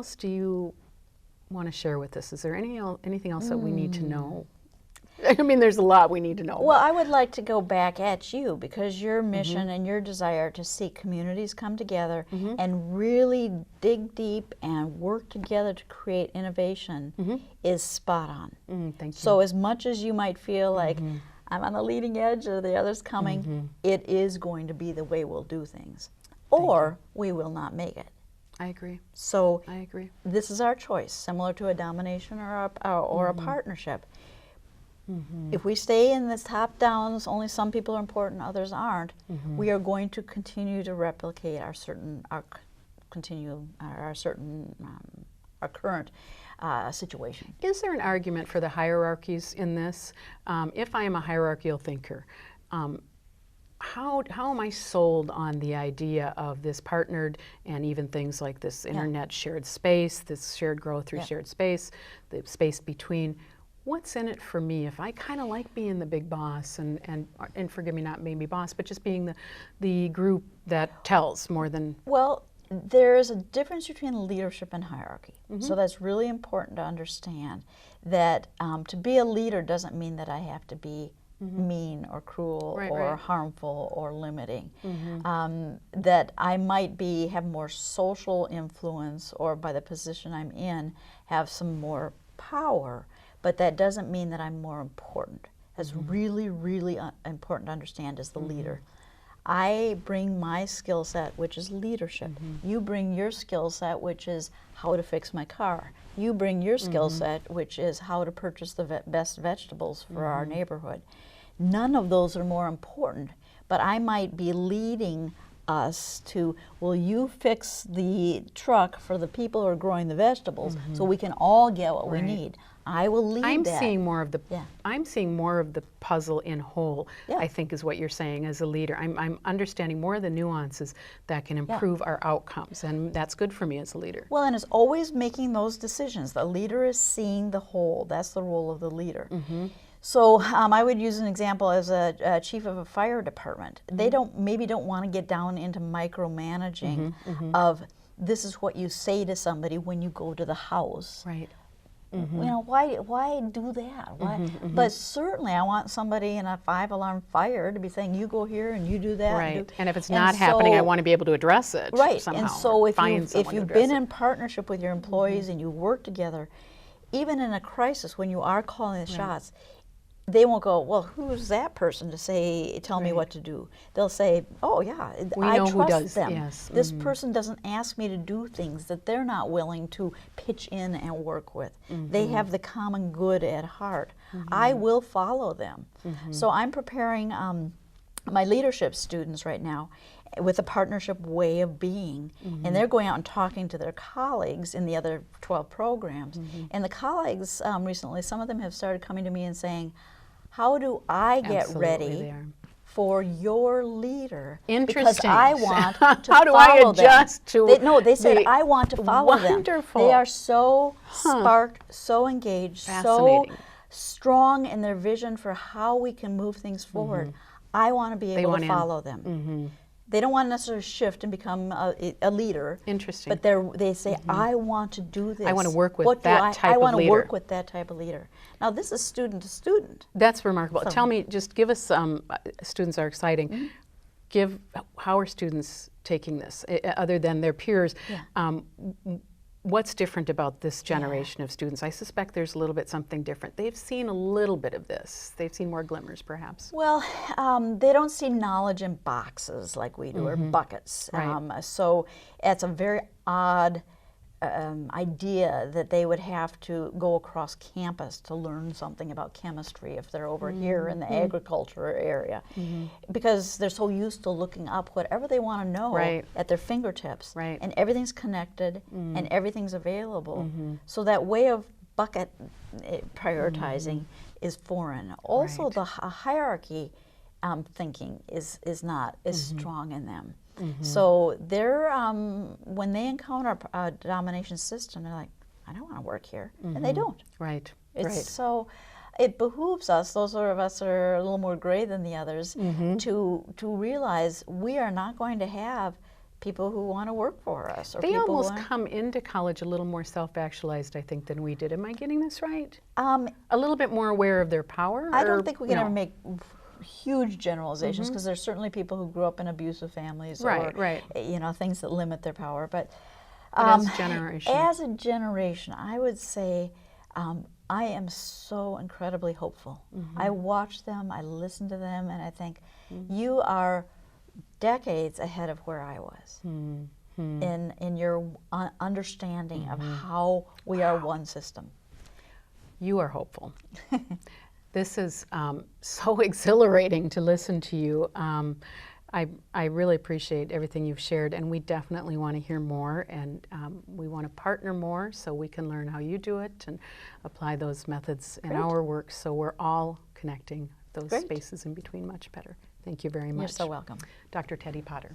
else do you want to share with us? Is there anything else that we need to know? I mean, there's a lot we need to know. Well, I would like to go back at you, because your mission and your desire to see communities come together and really dig deep and work together to create innovation is spot on. Thank you. So as much as you might feel like I'm on the leading edge or the other's coming, it is going to be the way we'll do things, or we will not make it. I agree. So I agree. This is our choice, similar to a domination or a partnership. If we stay in this top-downs, only some people are important, others aren't, we are going to continue to replicate our current situation. Is there an argument for the hierarchies in this? If I am a hierarchical thinker, how am I sold on the idea of this partnered, and even things like this internet shared space, this shared growth through shared space, the space between? What's in it for me if I kind of like being the big boss and forgive me, not maybe boss, but just being the group that tells more than... Well, there is a difference between leadership and hierarchy. So that's really important to understand, that to be a leader doesn't mean that I have to be mean or cruel or harmful or limiting. That I might have more social influence, or by the position I'm in, have some more power. But that doesn't mean that I'm more important. That's really, really important to understand as the leader. I bring my skill set, which is leadership. You bring your skill set, which is how to fix my car. You bring your skill set, which is how to purchase the best vegetables for our neighborhood. None of those are more important, but I might be leading us to, will you fix the truck for the people who are growing the vegetables so we can all get what we need? I will lead I'm that. seeing more of the I'm seeing more of the puzzle in whole, I think is what you're saying as a leader. I'm understanding more of the nuances that can improve our outcomes, and that's good for me as a leader. Well, and it's always making those decisions. The leader is seeing the whole. That's the role of the leader. So I would use an example as a chief of a fire department. They maybe don't want to get down into micromanaging of, this is what you say to somebody when you go to the house. Right. You know, why do that? Why? But certainly I want somebody in a 5-alarm fire to be saying, you go here and you do that. Right. And if it's not happening, I want to be able to address it somehow. And so if you've been in partnership with your employees and you work together, even in a crisis when you are calling the shots, they won't go, well, who's that person to tell me what to do? They'll say, oh yeah, I trust them. Yes. This person doesn't ask me to do things that they're not willing to pitch in and work with. They have the common good at heart. I will follow them. So I'm preparing my leadership students right now with a partnership way of being, and they're going out and talking to their colleagues in the other 12 programs. And the colleagues recently, some of them have started coming to me and saying, how do I get ready for your leader? Interesting. Because I want to how do follow I adjust them. to They said, I want to follow them. They are so sparked, so engaged, so strong in their vision for how we can move things forward. I want to be able to follow them. They don't want to necessarily shift and become a leader. Interesting. But they say, I want to do this. I want to work with that type of leader. I want to work with that type of leader. Now, this is student to student. That's remarkable. So, tell me, just give us, students are exciting. How are students taking this, other than their peers? What's different about this generation of students? I suspect there's a little bit something different. They've seen a little bit of this. They've seen more glimmers, perhaps. Well, they don't see knowledge in boxes like we do, or buckets. So it's a very odd idea that they would have to go across campus to learn something about chemistry if they're over here in the agriculture area, because they're so used to looking up whatever they want to know at their fingertips, and everything's connected and everything's available. So that way of bucket prioritizing is foreign. Also, the hierarchy thinking is not as strong in them. So they're, when they encounter a domination system, they're like, I don't want to work here. And they don't. So it behooves us, those of us that are a little more gray than the others, to realize we are not going to have people who want to work for us. Or They people almost who come into college a little more self-actualized, I think, than we did. Am I getting this right? um, A little bit more aware of their power? I or don't think we can no? ever make huge generalizations, because there's certainly people who grew up in abusive families, Right, or right. you know, things that limit their power. But As a generation. as a generation, I would say I am so incredibly hopeful. I watch them, I listen to them, and I think you are decades ahead of where I was in your understanding of how we are one system. You are hopeful. This is so exhilarating to listen to you. I really appreciate everything you've shared, and we definitely want to hear more, and we want to partner more so we can learn how you do it and apply those methods in our work, so we're all connecting those spaces in between much better. Thank you very much. You're so welcome. Dr. Teddie Potter.